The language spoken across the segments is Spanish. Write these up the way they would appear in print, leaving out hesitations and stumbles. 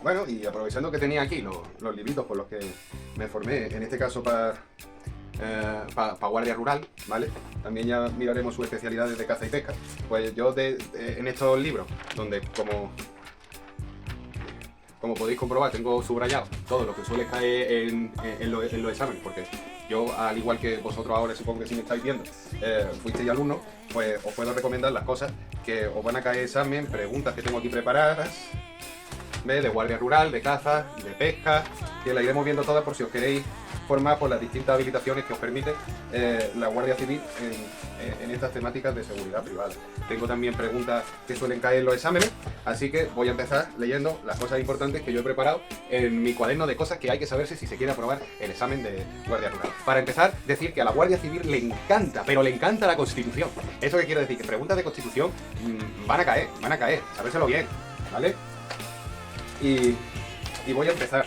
Bueno, y aprovechando que tenía aquí los libritos por los que me formé, en este caso para guardia rural, ¿vale? También ya miraremos sus especialidades de caza y pesca. Pues yo en estos libros, donde como podéis comprobar, tengo subrayado todo lo que suele caer en los exámenes, porque yo, al igual que vosotros ahora, supongo que si me estáis viendo, fuisteis alumnos, pues os puedo recomendar las cosas que os van a caer en examen, preguntas que tengo aquí preparadas, ¿ves? De guardia rural, de caza, de pesca, que la iremos viendo todas por si os queréis formar por las distintas habilitaciones que os permite la Guardia Civil en estas temáticas de seguridad privada. Tengo también preguntas que suelen caer en los exámenes, así que voy a empezar leyendo las cosas importantes que yo he preparado en mi cuaderno de cosas que hay que saberse si se quiere aprobar el examen de Guardia Rural. Para empezar, decir que a la Guardia Civil le encanta, pero le encanta la Constitución. ¿Eso qué quiere decir? Que preguntas de Constitución van a caer, sabérselo bien, ¿vale? Y voy a empezar.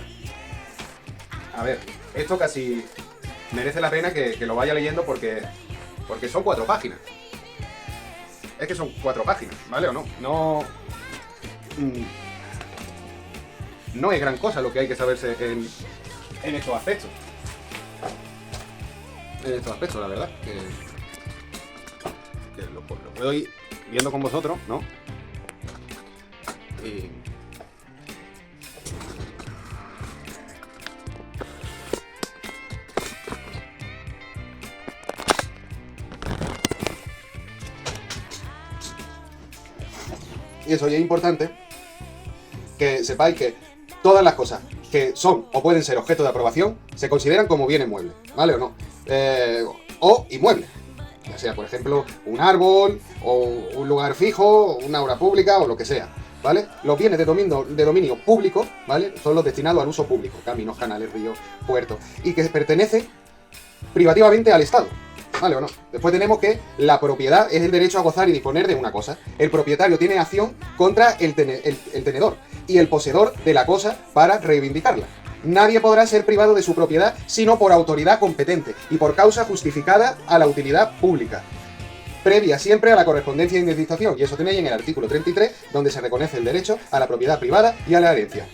A ver, esto casi merece la pena que lo vaya leyendo porque son 4 páginas. Es que son 4 páginas, ¿vale o no? No es gran cosa lo que hay que saberse en estos aspectos. En estos aspectos, la verdad. Que lo puedo ir viendo con vosotros, ¿no? Y eso, y es importante que sepáis que todas las cosas que son o pueden ser objeto de aprobación se consideran como bienes muebles, ¿vale o no? O inmuebles, ya sea, por ejemplo, un árbol, o un lugar fijo, o una obra pública, o lo que sea, ¿vale? Los bienes de dominio público, ¿vale? Son los destinados al uso público, caminos, canales, ríos, puertos, y que pertenecen privativamente al Estado. ¿Vale o no? Después tenemos que la propiedad es el derecho a gozar y disponer de una cosa. El propietario tiene acción contra el tenedor y el poseedor de la cosa para reivindicarla. Nadie podrá ser privado de su propiedad sino por autoridad competente y por causa justificada a la utilidad pública, previa siempre a la correspondencia de indemnización, y eso tenéis en el artículo 33, donde se reconoce el derecho a la propiedad privada y a la herencia.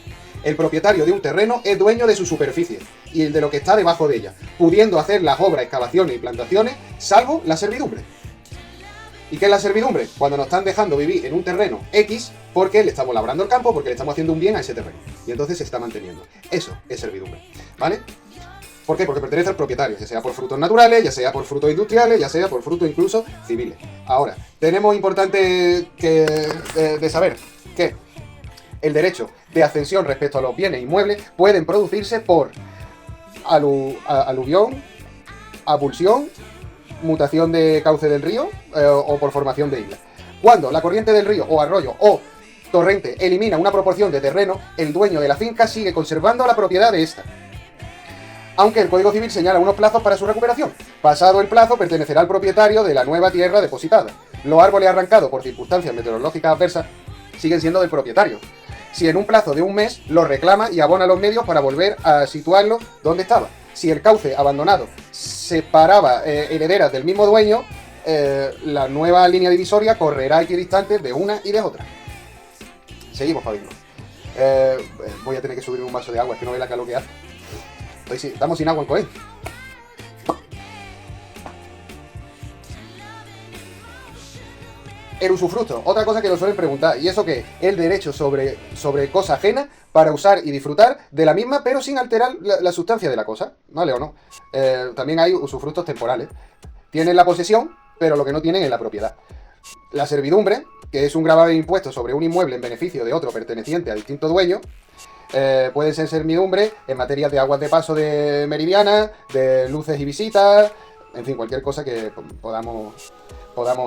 El propietario de un terreno es dueño de su superficie y el de lo que está debajo de ella, pudiendo hacer las obras, excavaciones y plantaciones, salvo la servidumbre. ¿Y qué es la servidumbre? Cuando nos están dejando vivir en un terreno X porque le estamos labrando el campo, porque le estamos haciendo un bien a ese terreno. Y entonces se está manteniendo. Eso es servidumbre, ¿vale? ¿Por qué? Porque pertenece al propietario, ya sea por frutos naturales, ya sea por frutos industriales, ya sea por frutos incluso civiles. Ahora, tenemos importante de saber que el derecho de ascensión respecto a los bienes inmuebles pueden producirse por aluvión, avulsión, mutación de cauce del río o por formación de islas. Cuando la corriente del río o arroyo o torrente elimina una proporción de terreno, el dueño de la finca sigue conservando la propiedad de esta, aunque el Código Civil señala unos plazos para su recuperación. Pasado el plazo, pertenecerá al propietario de la nueva tierra depositada. Los árboles arrancados por circunstancias meteorológicas adversas siguen siendo del propietario. Si en un plazo de un mes lo reclama y abona los medios para volver a situarlo donde estaba. Si el cauce abandonado separaba herederas del mismo dueño, la nueva línea divisoria correrá equidistantes de una y de otra. Seguimos, Fabio. Voy a tener que subirme un vaso de agua, es que no ve la calor que hace. Pues sí, estamos sin agua en Coén. El usufructo, otra cosa que nos suelen preguntar, y eso que el derecho sobre cosa ajena para usar y disfrutar de la misma, pero sin alterar la sustancia de la cosa, ¿vale o no? También hay usufructos temporales. Tienen la posesión, pero lo que no tienen es la propiedad. La servidumbre, que es un gravamen impuesto sobre un inmueble en beneficio de otro perteneciente a distinto dueño, pueden ser servidumbre en materia de aguas de paso de meridiana, de luces y visitas, en fin, cualquier cosa que podamos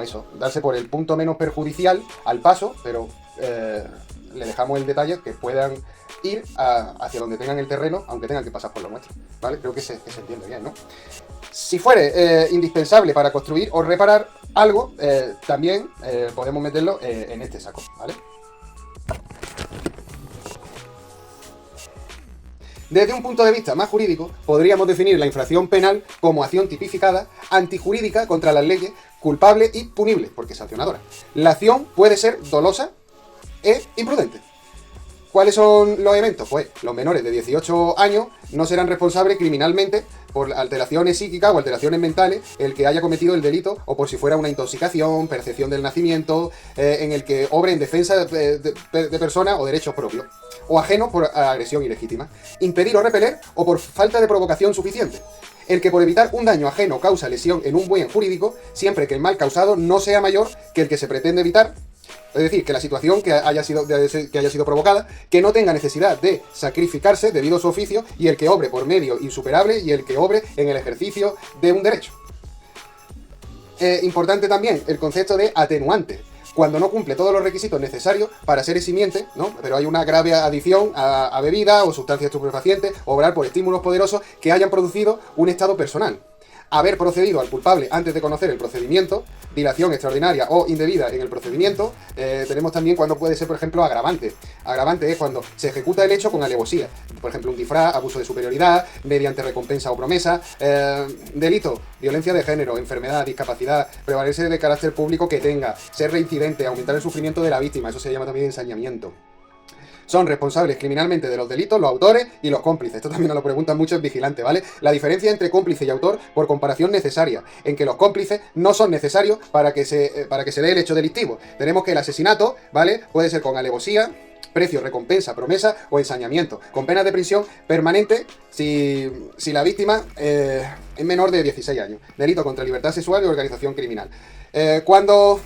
eso, darse por el punto menos perjudicial al paso, pero le dejamos el detalle que puedan ir hacia donde tengan el terreno, aunque tengan que pasar por lo nuestro, ¿vale? Creo que se entiende bien, ¿no? Si fuere indispensable para construir o reparar algo, también podemos meterlo en este saco, ¿vale? Desde un punto de vista más jurídico, podríamos definir la infracción penal como acción tipificada, antijurídica contra las leyes, culpable y punible, porque es sancionadora. La acción puede ser dolosa e imprudente. ¿Cuáles son los eventos? Pues los menores de 18 años no serán responsables criminalmente por alteraciones psíquicas o alteraciones mentales el que haya cometido el delito, o por si fuera una intoxicación, percepción del nacimiento, en el que obre en defensa de personas o derechos propios, o ajenos por agresión ilegítima. Impedir o repeler, o por falta de provocación suficiente. El que por evitar un daño ajeno causa lesión en un bien jurídico, siempre que el mal causado no sea mayor que el que se pretende evitar. Es decir, que la situación que haya sido provocada, que no tenga necesidad de sacrificarse debido a su oficio, y el que obre por medio insuperable, y el que obre en el ejercicio de un derecho. Importante también el concepto de atenuante, cuando no cumple todos los requisitos necesarios para ser eximiente, ¿no? Pero hay una grave adicción a bebida o sustancias estupefacientes, obrar por estímulos poderosos que hayan producido un estado personal. Haber procedido al culpable antes de conocer el procedimiento, dilación extraordinaria o indebida en el procedimiento. Tenemos también cuando puede ser, por ejemplo, agravante. Agravante es cuando se ejecuta el hecho con alevosía. Por ejemplo, un disfraz, abuso de superioridad, mediante recompensa o promesa. Delito, violencia de género, enfermedad, discapacidad, prevalecer de carácter público que tenga, ser reincidente, aumentar el sufrimiento de la víctima. Eso se llama también ensañamiento. Son responsables criminalmente de los delitos los autores y los cómplices. Esto también nos lo preguntan muchos vigilantes, ¿vale? La diferencia entre cómplice y autor por comparación necesaria, en que los cómplices no son necesarios para que se dé el hecho delictivo. Tenemos que el asesinato, ¿vale? Puede ser con alevosía, precio, recompensa, promesa o ensañamiento, con penas de prisión permanente si la víctima es menor de 16 años. Delito contra libertad sexual y organización criminal. Cuando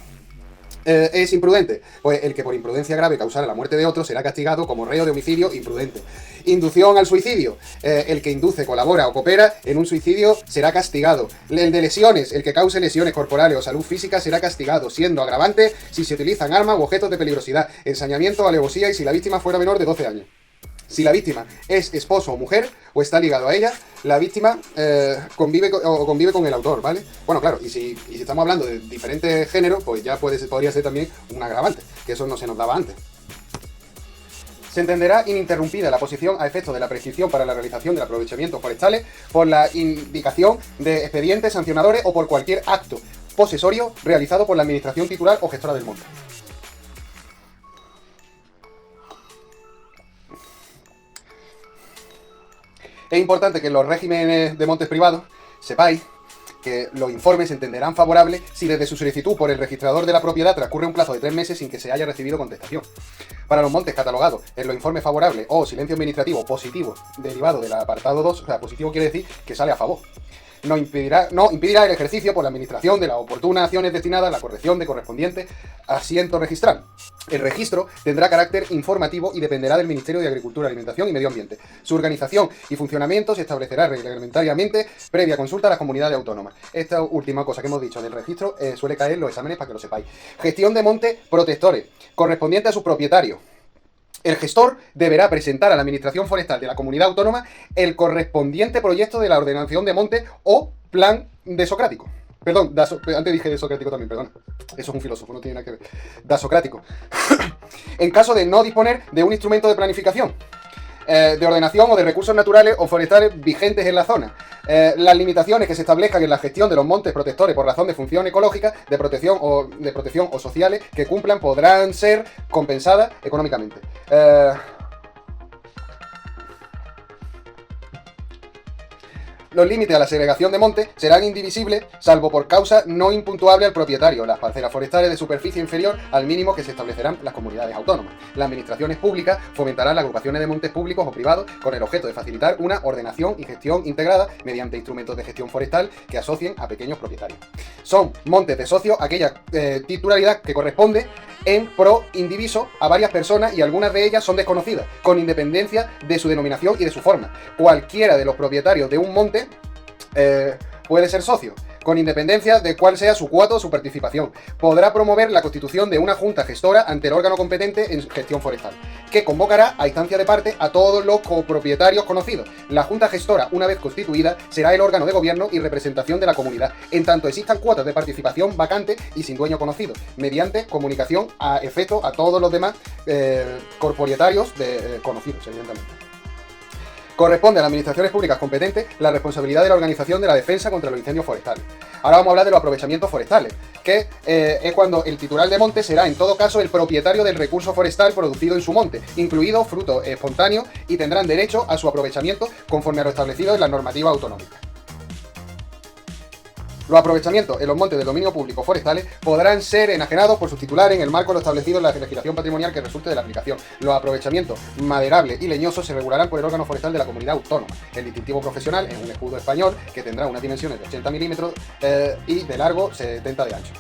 es imprudente, pues el que por imprudencia grave causara la muerte de otro será castigado como reo de homicidio imprudente. Inducción al suicidio, el que induce, colabora o coopera en un suicidio será castigado. El de lesiones, el que cause lesiones corporales o salud física será castigado, siendo agravante si se utilizan armas u objetos de peligrosidad, ensañamiento, alevosía y si la víctima fuera menor de 12 años. Si la víctima es esposo o mujer o está ligado a ella, la víctima convive con el autor, ¿vale? Bueno, claro, y si estamos hablando de diferentes géneros, pues ya podría ser también un agravante, que eso no se nos daba antes. Se entenderá ininterrumpida la posición a efectos de la prescripción para la realización del aprovechamiento forestales por la indicación de expedientes sancionadores o por cualquier acto posesorio realizado por la administración titular o gestora del monte. Es importante que en los regímenes de montes privados sepáis que los informes se entenderán favorables si desde su solicitud por el registrador de la propiedad transcurre un plazo de 3 meses sin que se haya recibido contestación. Para los montes catalogados en los informes favorables o silencio administrativo positivo derivado del apartado 2, o sea, positivo quiere decir que sale a favor. No impedirá el ejercicio por la administración de las oportunas acciones destinadas a la corrección de correspondiente asiento registral. El registro tendrá carácter informativo y dependerá del Ministerio de Agricultura, Alimentación y Medio Ambiente. Su organización y funcionamiento se establecerá reglamentariamente previa consulta a las comunidades autónomas. Esta última cosa que hemos dicho del registro suele caer en los exámenes para que lo sepáis. Gestión de montes protectores, correspondiente a sus propietarios. El gestor deberá presentar a la Administración Forestal de la Comunidad Autónoma el correspondiente proyecto de la ordenación de monte o plan desocrático. Perdón, antes dije desocrático también, perdón. Eso es un filósofo, no tiene nada que ver. Dasocrático. En caso de no disponer de un instrumento de planificación, de ordenación o de recursos naturales o forestales vigentes en la zona. Las limitaciones que se establezcan en la gestión de los montes protectores por razón de función ecológica, de protección o sociales que cumplan podrán ser compensadas económicamente. Los límites a la segregación de monte serán indivisibles, salvo por causa no impuntuable al propietario, las parcelas forestales de superficie inferior al mínimo que se establecerán las comunidades autónomas. Las administraciones públicas fomentarán las agrupaciones de montes públicos o privados con el objeto de facilitar una ordenación y gestión integrada mediante instrumentos de gestión forestal que asocien a pequeños propietarios. Son montes de socio aquella titularidad que corresponde en pro indiviso a varias personas y algunas de ellas son desconocidas, con independencia de su denominación y de su forma. Cualquiera de los propietarios de un monte puede ser socio, con independencia de cuál sea su cuota o su participación. Podrá promover la constitución de una junta gestora ante el órgano competente en gestión forestal, que convocará a instancia de parte a todos los copropietarios conocidos. La junta gestora, una vez constituida, será el órgano de gobierno y representación de la comunidad, en tanto existan cuotas de participación vacantes y sin dueño conocido, mediante comunicación a efecto a todos los demás corpropietarios conocidos, evidentemente. Corresponde a las administraciones públicas competentes la responsabilidad de la organización de la defensa contra los incendios forestales. Ahora vamos a hablar de los aprovechamientos forestales, que es cuando el titular de monte será en todo caso el propietario del recurso forestal producido en su monte, incluido frutos espontáneos, y tendrán derecho a su aprovechamiento conforme a lo establecido en la normativa autonómica. Los aprovechamientos en los montes de dominio público forestales podrán ser enajenados por sus titulares en el marco de lo establecido en la legislación patrimonial que resulte de la aplicación. Los aprovechamientos maderables y leñosos se regularán por el órgano forestal de la comunidad autónoma. El distintivo profesional es un escudo español que tendrá unas dimensiones de 80 milímetros y de largo 70 de ancho.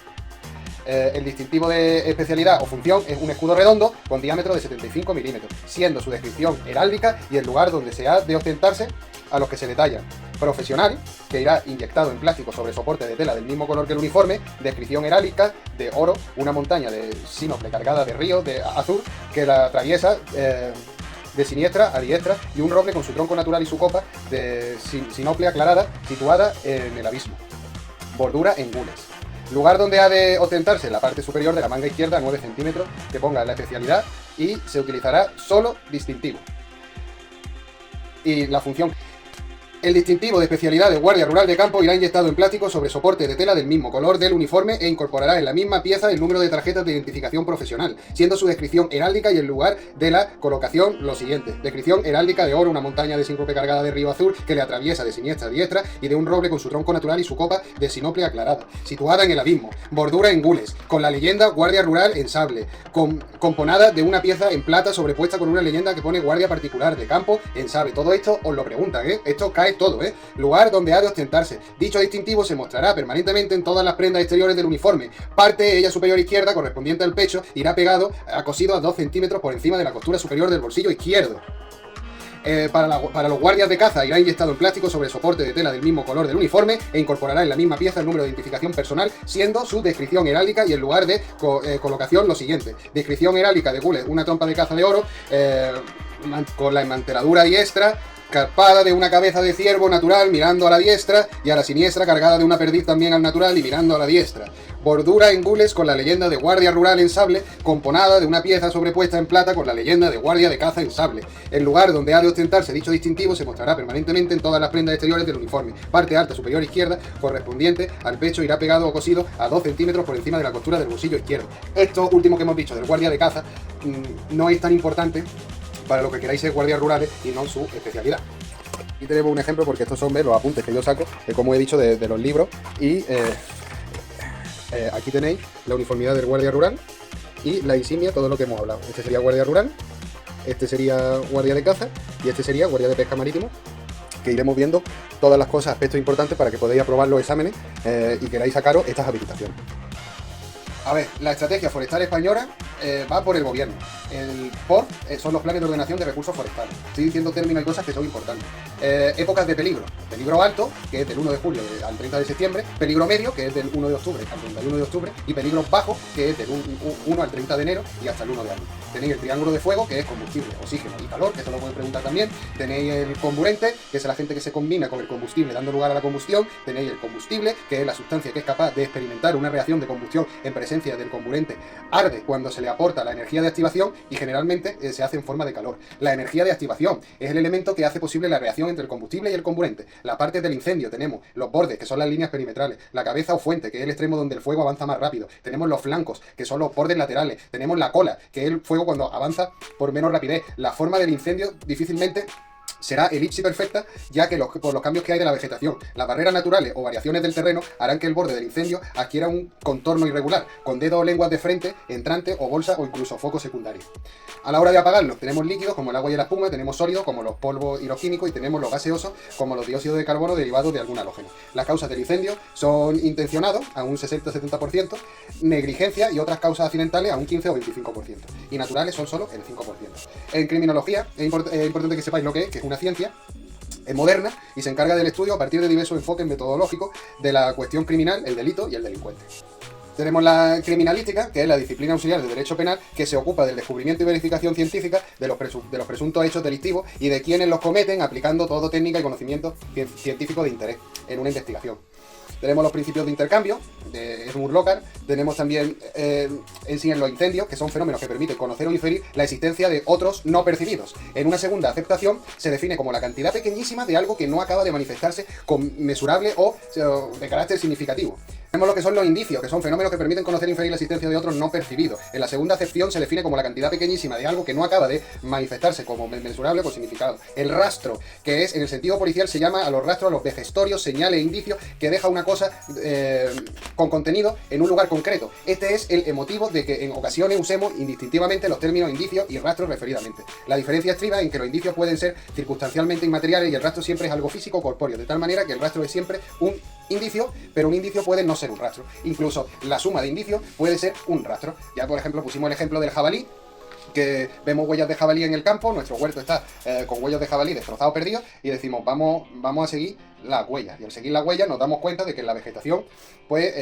El distintivo de especialidad o función es un escudo redondo con diámetro de 75 milímetros, siendo su descripción heráldica y el lugar donde se ha de ostentarse a los que se detallan. Profesional, que irá inyectado en plástico sobre soporte de tela del mismo color que el uniforme. Descripción heráldica de oro, una montaña de sinople cargada de río de azur que la atraviesa de siniestra a diestra, y un roble con su tronco natural y su copa de sinople aclarada situada en el abismo. Bordura en gules. Lugar donde ha de ostentarse la parte superior de la manga izquierda a 9 centímetros, que ponga la especialidad, y se utilizará solo distintivo. Y la función. El distintivo de especialidad de guardia rural de campo irá inyectado en plástico sobre soporte de tela del mismo color del uniforme e incorporará en la misma pieza el número de tarjetas de identificación profesional, siendo su descripción heráldica y el lugar de la colocación lo siguiente. Descripción heráldica de oro, una montaña de sinople cargada de río azul que le atraviesa de siniestra a diestra, y de un roble con su tronco natural y su copa de sinople aclarada, situada en el abismo. Bordura en gules, con la leyenda guardia rural en sable, componada de una pieza en plata sobrepuesta con una leyenda que pone guardia particular de campo en sable. Todo esto os lo preguntan, ¿eh? Esto cae todo, ¿eh? Lugar donde ha de ostentarse. Dicho distintivo se mostrará permanentemente en todas las prendas exteriores del uniforme. Parte de ella superior izquierda, correspondiente al pecho, irá pegado, cosido a 2 centímetros por encima de la costura superior del bolsillo izquierdo. Para los guardias de caza irá inyectado en plástico sobre soporte de tela del mismo color del uniforme e incorporará en la misma pieza el número de identificación personal, siendo su descripción heráldica y el lugar de colocación lo siguiente. Descripción heráldica de gules, una trompa de caza de oro con la enmanteladura diestra, carpada de una cabeza de ciervo natural mirando a la diestra y a la siniestra, cargada de una perdiz también al natural y mirando a la diestra. Bordura en gules con la leyenda de guardia rural en sable, componada de una pieza sobrepuesta en plata con la leyenda de guardia de caza en sable. El lugar donde ha de ostentarse dicho distintivo se mostrará permanentemente en todas las prendas exteriores del uniforme. Parte alta superior izquierda, correspondiente al pecho, irá pegado o cosido a 2 centímetros por encima de la costura del bolsillo izquierdo. Esto último que hemos dicho del guardia de caza no es tan importante para lo que queráis ser guardias rurales y no su especialidad. Aquí tenemos un ejemplo, porque estos son los apuntes que yo saco, como he dicho, de los libros, y aquí tenéis la uniformidad del guardia rural y la insignia, todo lo que hemos hablado. Este sería guardia rural, este sería guardia de caza y este sería guardia de pesca marítimo, que iremos viendo todas las cosas, aspectos importantes para que podáis aprobar los exámenes y queráis sacaros estas habilitaciones. A ver, la estrategia forestal española va por el gobierno. El POR son los planes de ordenación de recursos forestales. Estoy diciendo términos y cosas que son importantes. Épocas de peligro. Peligro alto, que es del 1 de julio al 30 de septiembre. Peligro medio, que es del 1 de octubre al 31 de octubre. Y peligro bajo, que es del 1 al 30 de enero y hasta el 1 de abril. Tenéis el triángulo de fuego, que es combustible, oxígeno y calor, que eso lo pueden preguntar también. Tenéis el comburente, que es el agente que se combina con el combustible dando lugar a la combustión. Tenéis el combustible, que es la sustancia que es capaz de experimentar una reacción de combustión en presencia del comburente. Arde cuando se le aporta la energía de activación y generalmente se hace en forma de calor. La energía de activación es el elemento que hace posible la reacción entre el combustible y el comburente. La parte del incendio tenemos los bordes, que son las líneas perimetrales, la cabeza o fuente, que es el extremo donde el fuego avanza más rápido. Tenemos los flancos, que son los bordes laterales. Tenemos la cola, que es el fuego cuando avanza por menos rapidez. La forma del incendio difícilmente será elipsis perfecta, ya que por los cambios que hay de la vegetación, las barreras naturales o variaciones del terreno harán que el borde del incendio adquiera un contorno irregular, con dedos o lenguas de frente, entrante o bolsa o incluso foco secundario. A la hora de apagarlo, tenemos líquidos como el agua y la espuma, tenemos sólidos como los polvos y los químicos, y tenemos los gaseosos como los dióxidos de carbono derivados de algún halógeno. Las causas del incendio son intencionados a un 60-70%, negligencia y otras causas accidentales a un 15 o 25%, y naturales son solo el 5%. En criminología es importante que sepáis lo que es una ciencia, es moderna y se encarga del estudio a partir de diversos enfoques metodológicos de la cuestión criminal, el delito y el delincuente. Tenemos la criminalística, que es la disciplina auxiliar de derecho penal, que se ocupa del descubrimiento y verificación científica de los presuntos hechos delictivos y de quienes los cometen, aplicando todo técnica y conocimiento científico de interés en una investigación. Tenemos los principios de intercambio, de Edmund Lockhart. Tenemos también en sí en los incendios, que son fenómenos que permiten conocer o inferir la existencia de otros no percibidos. En una segunda aceptación se define como la cantidad pequeñísima de algo que no acaba de manifestarse conmensurable o de carácter significativo. Tenemos lo que son los indicios, que son fenómenos que permiten conocer e inferir la existencia de otros no percibidos. En la segunda acepción se define como la cantidad pequeñísima de algo que no acaba de manifestarse como mensurable o con significado. El rastro, que es en el sentido policial se llama a los rastros, a los vejestorios, señales e indicios que deja una cosa con contenido en un lugar concreto. Este es el motivo de que en ocasiones usemos indistintivamente los términos indicios y rastros referidamente. La diferencia estriba en que los indicios pueden ser circunstancialmente inmateriales y el rastro siempre es algo físico o corpóreo, de tal manera que el rastro es siempre un indicio, pero un indicio puede no ser un rastro. Incluso la suma de indicios puede ser un rastro. Ya por ejemplo pusimos el ejemplo del jabalí, que vemos huellas de jabalí en el campo, nuestro huerto está con huellas de jabalí destrozados, perdidos, y decimos vamos a seguir las huellas. Y al seguir las huellas nos damos cuenta de que en la vegetación pues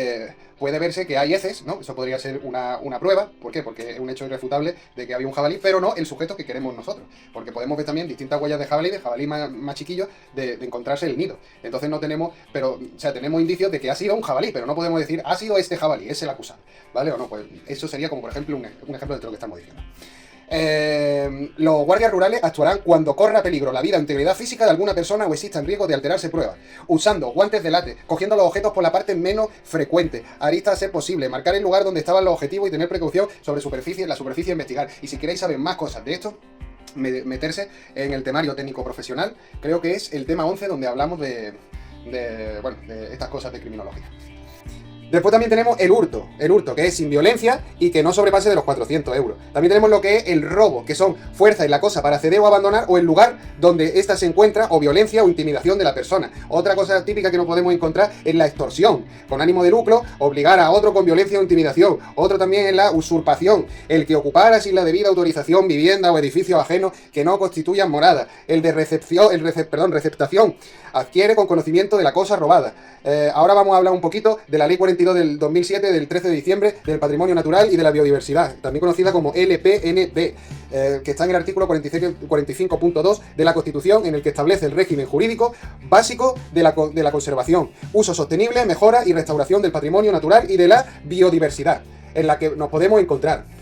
puede verse que hay heces, ¿no? Eso podría ser una prueba. ¿Por qué? Porque es un hecho irrefutable de que había un jabalí, pero no el sujeto que queremos nosotros. Porque podemos ver también distintas huellas de jabalí más chiquillos, de encontrarse el nido. Entonces no tenemos, tenemos indicios de que ha sido un jabalí, pero no podemos decir ha sido este jabalí, es el acusado, ¿vale? O no, pues eso sería como por ejemplo un ejemplo de lo que estamos diciendo. Los guardias rurales actuarán cuando corra peligro la vida o integridad física de alguna persona o exista en riesgo de alterarse pruebas, usando guantes de látex, cogiendo los objetos por la parte menos frecuente, aristas a ser posible, marcar el lugar donde estaban los objetivos y tener precaución sobre la superficie a investigar. Y si queréis saber más cosas de esto, meterse en el temario técnico profesional, creo que es el tema 11 donde hablamos de estas cosas de criminología. Después también tenemos el hurto, que es sin violencia y que no sobrepase de los 400 euros. También tenemos lo que es el robo, que son fuerza y la cosa para ceder o abandonar o el lugar donde ésta se encuentra, o violencia o intimidación de la persona. Otra cosa típica que no podemos encontrar es la extorsión, con ánimo de lucro, obligar a otro con violencia o intimidación. Otro también es la usurpación, el que ocupara sin la debida autorización vivienda o edificios ajenos que no constituyan morada. El de receptación, adquiere con conocimiento de la cosa robada. Ahora vamos a hablar un poquito de la Ley 42 del 2007, del 13 de diciembre, del Patrimonio Natural y de la Biodiversidad, también conocida como LPNB, que está en el artículo 45.2 de la Constitución, en el que establece el régimen jurídico básico de la conservación, uso sostenible, mejora y restauración del patrimonio natural y de la biodiversidad, en la que nos podemos encontrar.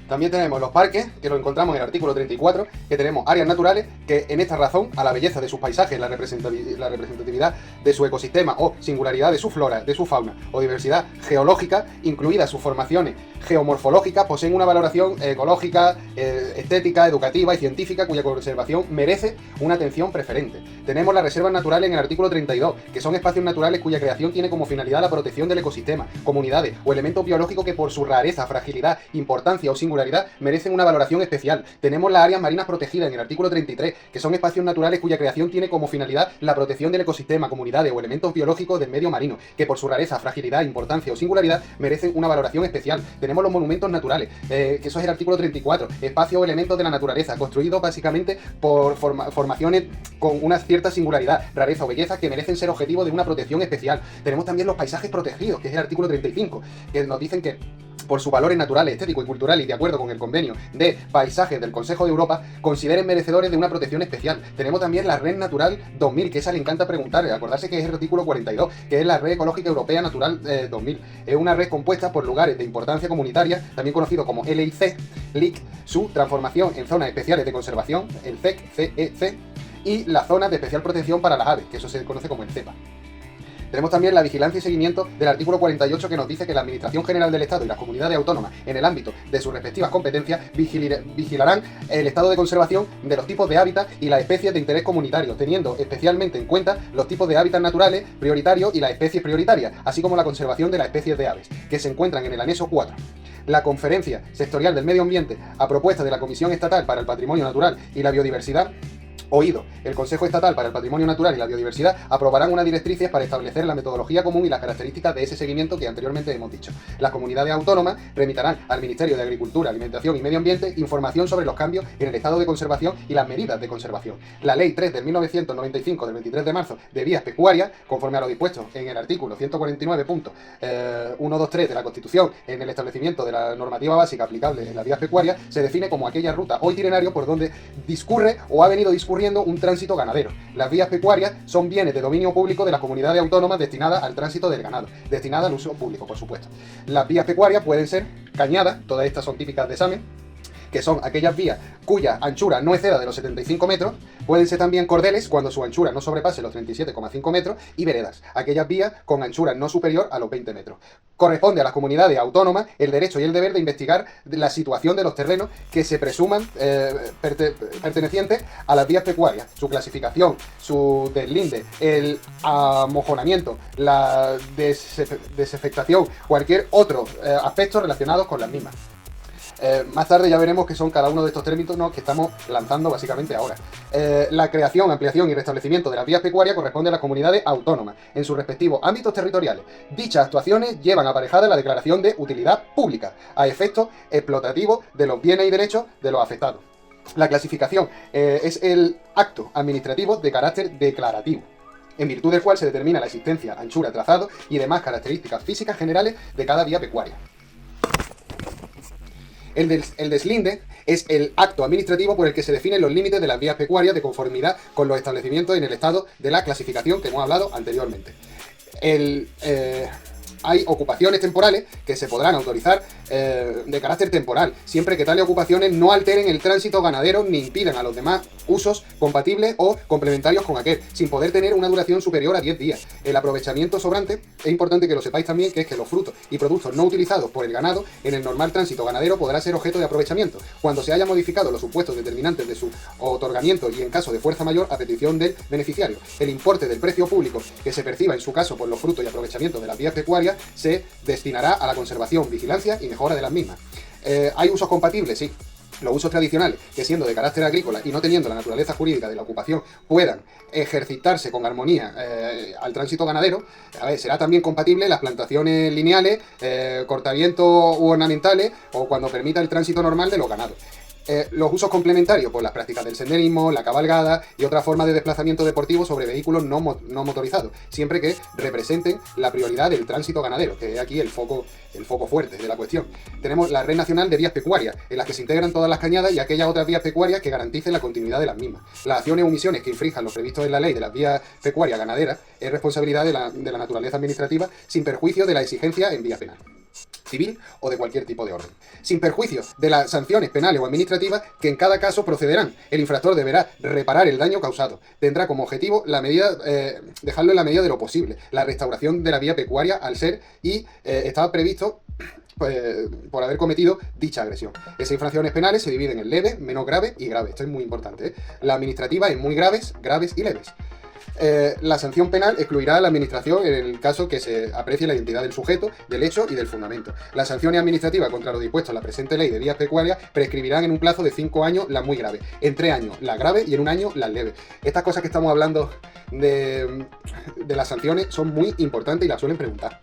También tenemos los parques, que lo encontramos en el artículo 34, que tenemos áreas naturales que en esta razón, a la belleza de sus paisajes, la representatividad de su ecosistema o singularidad de su flora, de su fauna o diversidad geológica, incluidas sus formaciones geomorfológicas, poseen una valoración ecológica, estética, educativa y científica cuya conservación merece una atención preferente. Tenemos las reservas naturales en el artículo 32, que son espacios naturales cuya creación tiene como finalidad la protección del ecosistema, comunidades o elementos biológicos que por su rareza, fragilidad, importancia o singularidad merecen una valoración especial. Tenemos las áreas marinas protegidas en el artículo 33, que son espacios naturales cuya creación tiene como finalidad la protección del ecosistema, comunidades o elementos biológicos del medio marino, que por su rareza, fragilidad, importancia o singularidad merecen una valoración especial. Tenemos los monumentos naturales, que eso es el artículo 34, espacios o elementos de la naturaleza, construidos básicamente por formaciones con una cierta singularidad, rareza o belleza que merecen ser objetivo de una protección especial. Tenemos también los paisajes protegidos, que es el artículo 35, que nos dicen que por sus valores naturales, estéticos y culturales y de acuerdo con el convenio de paisajes del Consejo de Europa, consideren merecedores de una protección especial. Tenemos también la Red Natural 2000, que esa le encanta preguntar, acordarse que es el artículo 42, que es la Red Ecológica Europea Natural 2000. Es una red compuesta por lugares de importancia comunitaria, también conocido como LIC, su transformación en zonas especiales de conservación, el CEC, y las zonas de especial protección para las aves, que eso se conoce como el CEPA. Tenemos también la vigilancia y seguimiento del artículo 48, que nos dice que la Administración General del Estado y las comunidades autónomas, en el ámbito de sus respectivas competencias, vigilarán el estado de conservación de los tipos de hábitat y las especies de interés comunitario, teniendo especialmente en cuenta los tipos de hábitat naturales prioritarios y las especies prioritarias, así como la conservación de las especies de aves, que se encuentran en el anexo 4. La Conferencia Sectorial del Medio Ambiente, a propuesta de la Comisión Estatal para el Patrimonio Natural y la Biodiversidad, el Consejo Estatal para el Patrimonio Natural y la Biodiversidad aprobarán unas directrices para establecer la metodología común y las características de ese seguimiento que anteriormente hemos dicho. Las comunidades autónomas remitirán al Ministerio de Agricultura, Alimentación y Medio Ambiente información sobre los cambios en el estado de conservación y las medidas de conservación. La Ley 3 de 1995 del 23 de marzo de vías pecuarias, conforme a lo dispuesto en el artículo 149.123 de la Constitución, en el establecimiento de la normativa básica aplicable en las vías pecuarias, se define como aquella ruta o itinerario por donde discurre o ha venido discurriendo suponiendo un tránsito ganadero. Las vías pecuarias son bienes de dominio público de las comunidades autónomas destinadas al tránsito del ganado, destinadas al uso público, por supuesto. Las vías pecuarias pueden ser cañadas, todas estas son típicas de examen, que son aquellas vías cuya anchura no exceda de los 75 metros, pueden ser también cordeles cuando su anchura no sobrepase los 37,5 metros, y veredas, aquellas vías con anchura no superior a los 20 metros. Corresponde a las comunidades autónomas el derecho y el deber de investigar la situación de los terrenos que se presuman pertenecientes a las vías pecuarias, su clasificación, su deslinde, el amojonamiento, la desafectación, cualquier otro aspecto relacionado con las mismas. Más tarde ya veremos qué son cada uno de estos términos que estamos lanzando básicamente ahora. La creación, ampliación y restablecimiento de las vías pecuarias corresponde a las comunidades autónomas en sus respectivos ámbitos territoriales. Dichas actuaciones llevan aparejada la declaración de utilidad pública a efectos explotativos de los bienes y derechos de los afectados. La clasificación es el acto administrativo de carácter declarativo, en virtud del cual se determina la existencia, anchura, trazado y demás características físicas generales de cada vía pecuaria. El deslinde es el acto administrativo por el que se definen los límites de las vías pecuarias de conformidad con los establecimientos en el estado de la clasificación que hemos hablado anteriormente. Hay ocupaciones temporales que se podrán autorizar de carácter temporal, siempre que tales ocupaciones no alteren el tránsito ganadero ni impidan a los demás usos compatibles o complementarios con aquel, sin poder tener una duración superior a 10 días. El aprovechamiento sobrante, es importante que lo sepáis también, que es que los frutos y productos no utilizados por el ganado en el normal tránsito ganadero podrá ser objeto de aprovechamiento, cuando se haya modificado los supuestos determinantes de su otorgamiento y en caso de fuerza mayor a petición del beneficiario. El importe del precio público que se perciba en su caso por los frutos y aprovechamiento de las vías pecuarias se destinará a la conservación, vigilancia y mejora de las mismas. ¿Hay usos compatibles? Sí. Los usos tradicionales, que siendo de carácter agrícola y no teniendo la naturaleza jurídica de la ocupación, puedan ejercitarse con armonía al tránsito ganadero, será también compatible las plantaciones lineales, cortavientos u ornamentales, o cuando permita el tránsito normal de los ganados. Los usos complementarios, pues las prácticas del senderismo, la cabalgada y otra forma de desplazamiento deportivo sobre vehículos no motorizados, siempre que representen la prioridad del tránsito ganadero, que es aquí el foco fuerte de la cuestión. Tenemos la Red Nacional de Vías Pecuarias, en las que se integran todas las cañadas y aquellas otras vías pecuarias que garanticen la continuidad de las mismas. Las acciones o omisiones que infrinjan lo previsto en la ley de las vías pecuarias ganaderas es responsabilidad de la naturaleza administrativa, sin perjuicio de la exigencia en vía penal, civil o de cualquier tipo de orden, sin perjuicio de las sanciones penales o administrativas que en cada caso procederán. El infractor deberá reparar el daño causado. Tendrá como objetivo dejarlo en la medida de lo posible, la restauración de la vía pecuaria al ser y estaba previsto por haber cometido dicha agresión. Esas infracciones penales se dividen en leve, menos grave y grave. Esto es muy importante, ¿eh? La administrativa en muy graves, graves y leves. La sanción penal excluirá a la administración en el caso que se aprecie la identidad del sujeto, del hecho y del fundamento. Las sanciones administrativas contra lo dispuesto en la presente ley de vías pecuarias prescribirán en un plazo de 5 años las muy graves, en 3 años las graves y en 1 año las leves. Estas cosas que estamos hablando de las sanciones son muy importantes y las suelen preguntar.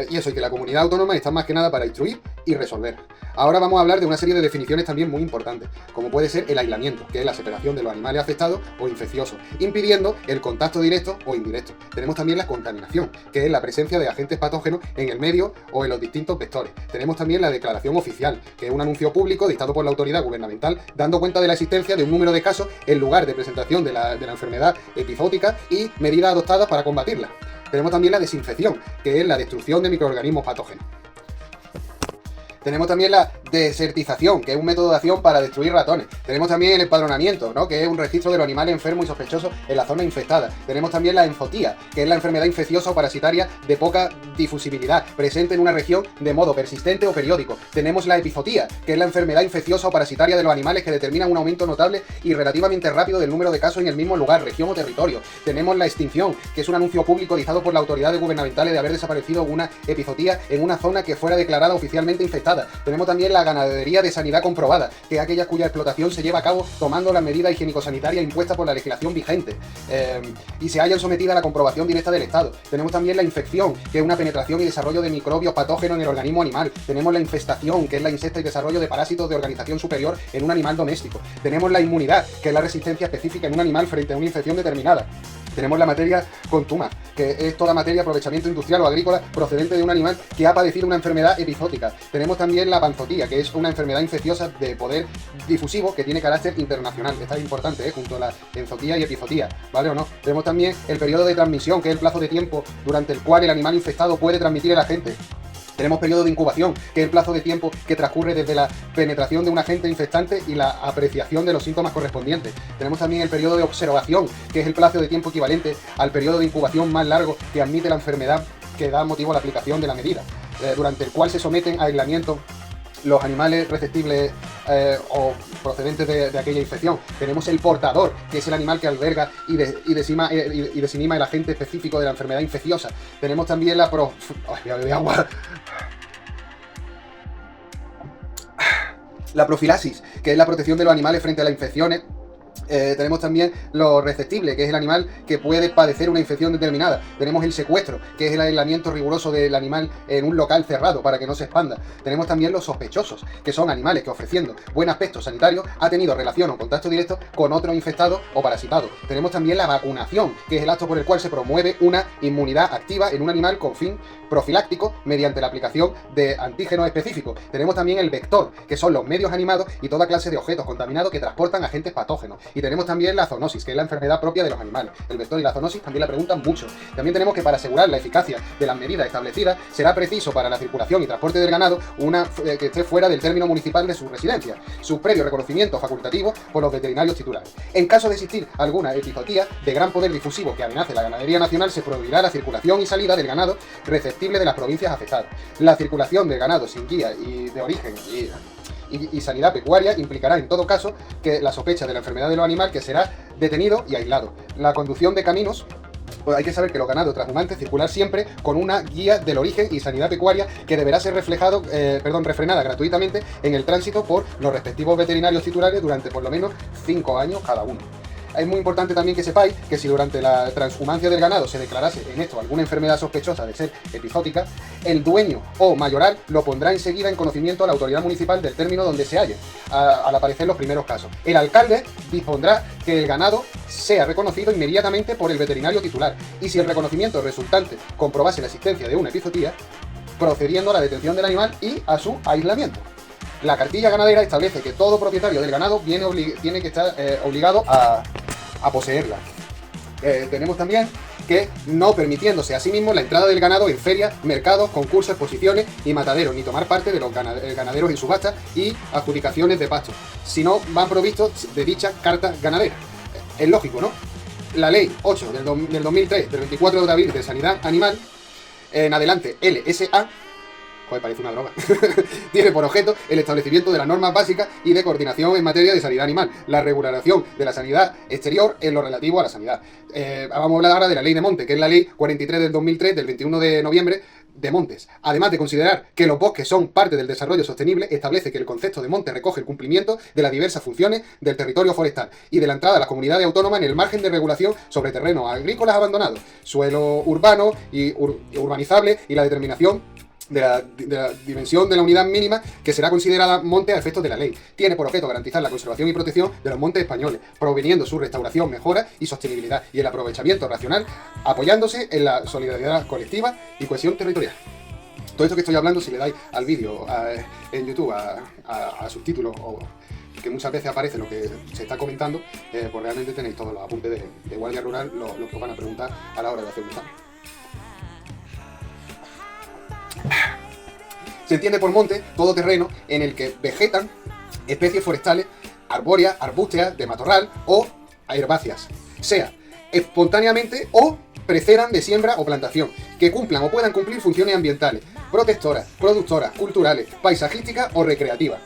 Y eso, y que la comunidad autónoma está más que nada para instruir y resolver. Ahora vamos a hablar de una serie de definiciones también muy importantes, como puede ser el aislamiento, que es la separación de los animales afectados o infecciosos, impidiendo el contacto directo o indirecto. Tenemos también la contaminación, que es la presencia de agentes patógenos en el medio o en los distintos vectores. Tenemos también la declaración oficial, que es un anuncio público dictado por la autoridad gubernamental, dando cuenta de la existencia de un número de casos en lugar de presentación de la enfermedad epizootica y medidas adoptadas para combatirla. Tenemos también la desinfección, que es la destrucción de microorganismos patógenos. Tenemos también la desertización, que es un método de acción para destruir ratones. Tenemos también el empadronamiento, ¿no?, que es un registro de los animales enfermos y sospechosos en la zona infectada. Tenemos también la enfotía, que es la enfermedad infecciosa o parasitaria de poca difusibilidad, presente en una región de modo persistente o periódico. Tenemos la epizootia, que es la enfermedad infecciosa o parasitaria de los animales que determina un aumento notable y relativamente rápido del número de casos en el mismo lugar, región o territorio. Tenemos la extinción, que es un anuncio público dictado por las autoridades gubernamentales de haber desaparecido una epizootia en una zona que fuera declarada oficialmente infectada. Tenemos también la ganadería de sanidad comprobada, que es aquella cuya explotación se lleva a cabo tomando las medidas higiénico-sanitarias impuestas por la legislación vigente y se hayan sometido a la comprobación directa del Estado. Tenemos también la infección, que es una penetración y desarrollo de microbios patógenos en el organismo animal. Tenemos la infestación, que es la ingesta y desarrollo de parásitos de organización superior en un animal doméstico. Tenemos la inmunidad, que es la resistencia específica en un animal frente a una infección determinada. Tenemos la materia contuma, que es toda materia de aprovechamiento industrial o agrícola procedente de un animal que ha padecido una enfermedad epizótica. Tenemos también la panzotía, que es una enfermedad infecciosa de poder difusivo que tiene carácter internacional. Esta es importante, junto a la enzotía y epizotía, ¿vale o no? Tenemos también el periodo de transmisión, que es el plazo de tiempo durante el cual el animal infectado puede transmitir al agente. Tenemos periodo de incubación, que es el plazo de tiempo que transcurre desde la penetración de un agente infectante y la apreciación de los síntomas correspondientes. Tenemos también el periodo de observación, que es el plazo de tiempo equivalente al periodo de incubación más largo que admite la enfermedad que da motivo a la aplicación de la medida, durante el cual se someten a aislamiento los animales receptibles o procedentes de aquella infección. Tenemos el portador, que es el animal que alberga y desinima el agente específico de la enfermedad infecciosa. Tenemos también la profilaxis, que es la protección de los animales frente a las infecciones. Tenemos también lo receptible, que es el animal que puede padecer una infección determinada. Tenemos el secuestro, que es el aislamiento riguroso del animal en un local cerrado para que no se expanda. Tenemos también los sospechosos, que son animales que, ofreciendo buen aspecto sanitario, ha tenido relación o contacto directo con otro infectado o parasitado. Tenemos también la vacunación, que es el acto por el cual se promueve una inmunidad activa en un animal con fin profiláctico mediante la aplicación de antígenos específicos. Tenemos también el vector, que son los medios animados y toda clase de objetos contaminados que transportan agentes patógenos. Y tenemos también la zoonosis, que es la enfermedad propia de los animales. El vector y la zoonosis también la preguntan mucho. También tenemos que para asegurar la eficacia de las medidas establecidas, será preciso para la circulación y transporte del ganado que esté fuera del término municipal de su residencia, su previo reconocimiento facultativo por los veterinarios titulares. En caso de existir alguna epizotía de gran poder difusivo que amenace la ganadería nacional, se prohibirá la circulación y salida del ganado receptible de las provincias afectadas. La circulación del ganado sin guía y de origen y sanidad pecuaria implicará en todo caso que la sospecha de la enfermedad de los animales, que será detenido y aislado. La conducción de caminos, pues hay que saber que los ganados transhumantes circular siempre con una guía del origen y sanidad pecuaria que deberá ser refrenada gratuitamente en el tránsito por los respectivos veterinarios titulares durante por lo menos 5 años cada uno. Es muy importante también que sepáis que si durante la transhumancia del ganado se declarase en esto alguna enfermedad sospechosa de ser epizótica, el dueño o mayoral lo pondrá enseguida en conocimiento a la autoridad municipal del término donde se halle, al aparecer los primeros casos. El alcalde dispondrá que el ganado sea reconocido inmediatamente por el veterinario titular, y si el reconocimiento resultante comprobase la existencia de una epizotía, procediendo a la detención del animal y a su aislamiento. La cartilla ganadera establece que todo propietario del ganado tiene que estar obligado a poseerla. Tenemos también que no permitiéndose a sí mismo la entrada del ganado en ferias, mercados, concursos, exposiciones y mataderos, ni tomar parte de los ganaderos en subastas y adjudicaciones de pastos, si no van provistos de dicha carta ganadera. Es lógico, ¿no? La ley 8 del 2003, del 24 de abril de Sanidad Animal, en adelante LSA, joder, parece una droga, tiene por objeto el establecimiento de las normas básicas y de coordinación en materia de sanidad animal, la regulación de la sanidad exterior en lo relativo a la sanidad. Vamos a hablar ahora de la ley de monte, que es la ley 43 del 2003, del 21 de noviembre, de montes. Además de considerar que los bosques son parte del desarrollo sostenible, establece que el concepto de monte recoge el cumplimiento de las diversas funciones del territorio forestal y de la entrada a las comunidades autónomas en el margen de regulación sobre terrenos agrícolas abandonados, suelo urbano y urbanizable, y la determinación de la dimensión de la unidad mínima que será considerada monte a efectos de la ley. Tiene por objeto garantizar la conservación y protección de los montes españoles, proveniendo su restauración, mejora y sostenibilidad, y el aprovechamiento racional, apoyándose en la solidaridad colectiva y cohesión territorial. Todo esto que estoy hablando, si le dais al vídeo en YouTube a subtítulos, o que muchas veces aparece lo que se está comentando, pues realmente tenéis todos los apuntes de Guardia Rural, lo que os van a preguntar a la hora de hacer un examen. Se entiende por monte todo terreno en el que vegetan especies forestales, arbóreas, arbústeas, de matorral o herbáceas, sea espontáneamente o precedan de siembra o plantación, que cumplan o puedan cumplir funciones ambientales, protectoras, productoras, culturales, paisajísticas o recreativas.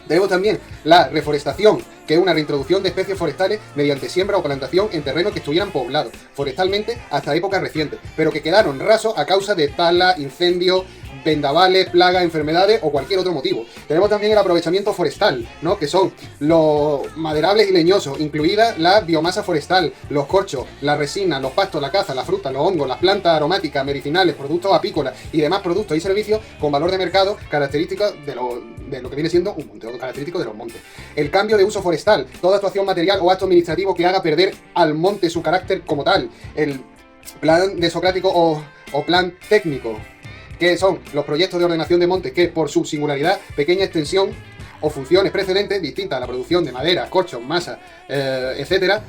Tenemos también la reforestación, que es una reintroducción de especies forestales mediante siembra o plantación en terrenos que estuvieran poblados forestalmente hasta épocas recientes, pero que quedaron rasos a causa de tala, incendios, vendavales, plagas, enfermedades o cualquier otro motivo. Tenemos también el aprovechamiento forestal, ¿no? Que son los maderables y leñosos, incluida la biomasa forestal, los corchos, la resina, los pastos, la caza, la fruta, los hongos, las plantas aromáticas, medicinales, productos apícolas y demás productos y servicios con valor de mercado característicos de lo que viene siendo un monte, o característico de los montes. El cambio de uso forestal forestal, toda actuación material o acto administrativo que haga perder al monte su carácter como tal. El plan desocrático o plan técnico, que son los proyectos de ordenación de montes que, por su singularidad, pequeña extensión o funciones precedentes, distintas a la producción de madera, corchos, masa, etcétera,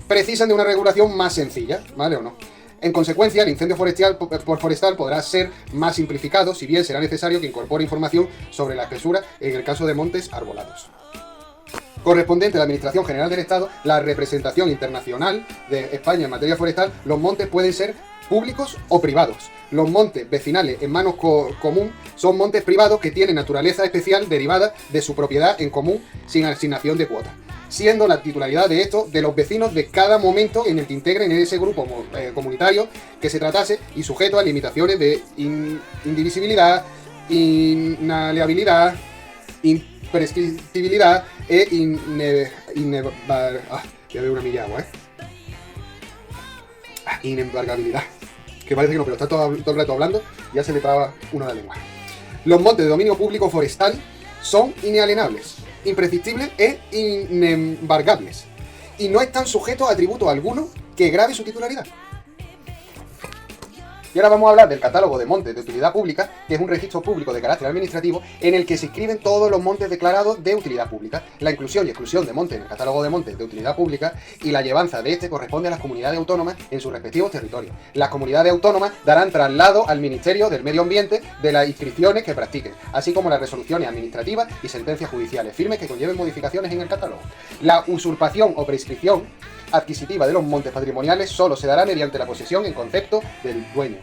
precisan de una regulación más sencilla, ¿vale o no? En consecuencia, el incendio forestal podrá ser más simplificado, si bien será necesario que incorpore información sobre la espesura en el caso de montes arbolados. Correspondiente a la Administración General del Estado, la representación internacional de España en materia forestal, los montes pueden ser públicos o privados. Los montes vecinales en manos común son montes privados que tienen naturaleza especial derivada de su propiedad en común sin asignación de cuotas, siendo la titularidad de estos de los vecinos de cada momento en el que integren en ese grupo comunitario que se tratase y sujeto a limitaciones de indivisibilidad, inaliabilidad, imprescriptibilidad e inembargabilidad. Que parece que no, pero está todo el rato hablando, ya se le traba una la lengua. Los montes de dominio público forestal son inalienables, imprescriptibles e inembargables, y no están sujetos a tributo alguno que grave su titularidad. Y ahora vamos a hablar del catálogo de montes de utilidad pública, que es un registro público de carácter administrativo en el que se inscriben todos los montes declarados de utilidad pública. La inclusión y exclusión de montes en el catálogo de montes de utilidad pública y la llevanza de este corresponde a las comunidades autónomas en sus respectivos territorios. Las comunidades autónomas darán traslado al Ministerio del Medio Ambiente de las inscripciones que practiquen, así como las resoluciones administrativas y sentencias judiciales firmes que conlleven modificaciones en el catálogo. La usurpación o prescripción adquisitiva de los montes patrimoniales solo se dará mediante la posesión en concepto del dueño.